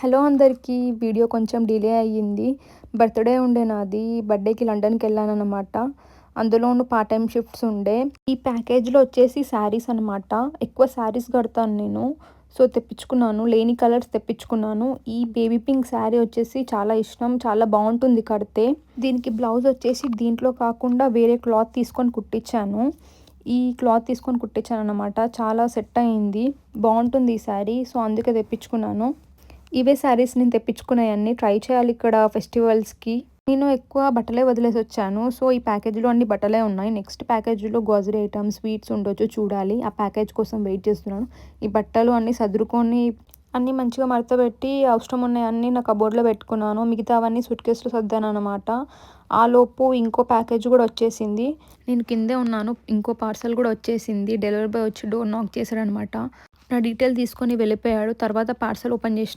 Hello అందరికీ. Video కొంచెం delay అయ్యింది. బర్త్‌డే ఉండే నాది. బర్త్‌డేకి లండన్‌కెళ్ళాననమాట. అందులోను పార్ట్ టైమ్ షిఫ్ట్స్ ఉండే. ఈ ప్యాకేజ్‌లో వచ్చేసి శారీస్ అనమాట. ఎక్కువ శారీస్ కడతాను నేను. సో, తెప్పించుకున్నాను. లేని కలర్స్ తెప్పించుకున్నాను. ఈ బేబీ పింక్ శారీ వచ్చేసి చాలా ఇష్టం. చాలా బావుంటుంది కడితే. దీనికి బ్లౌజ్ వచ్చేసి దీంట్లో కాకుండా వేరే క్లాత్ తీసుకొని కుట్టించాను. ఈ క్లాత్ తీసుకొని కుట్టించాననమాట. చాలా సెట్ అయింది. బావుంటుంది ఈ శారీ. సో, అందుకే తెప్పించుకున్నాను. ఇవే శారీస్ నేను తెప్పించుకున్నయన్నీ. ట్రై చేయాలి ఇక్కడ ఫెస్టివల్స్‌కి. నేను ఎక్కువ బట్టలే వదిలేసొచ్చాను. సో, ఈ ప్యాకేజ్‌లో అన్ని బట్టలే ఉన్నాయి. నెక్స్ట్ ప్యాకేజ్‌లో గ్రోసరీ ఐటెమ్స్, స్వీట్స్ ఉండొచ్చు చూడాలి. ఆ ప్యాకేజ్ కోసం వెయిట్ చేస్తున్నాను. ఈ బట్టలు అన్నీ సర్దుకొని అన్నీ మంచిగా మడతపెట్టి అవసరం ఉన్నయన్నీ నా కబోర్డ్‌లో పెట్టుకున్నాను. మిగతావన్నీ సూట్ కేస్‌లో సర్దాననమాట. ఆలోపు ఇంకో ప్యాకేజ్ కూడా వచ్చేసింది. నేను కిందే ఉన్నాను. ఇంకో పార్సెల్ కూడా వచ్చేసింది. డెలివరీ బాయ్ వచ్చి డోర్ నాక్ చేశాడనమాట. నా డీటెయిల్ తీసుకొని వెళ్ళిపోయాడు. తర్వాత పార్సెల్ ఓపెన్ చేసి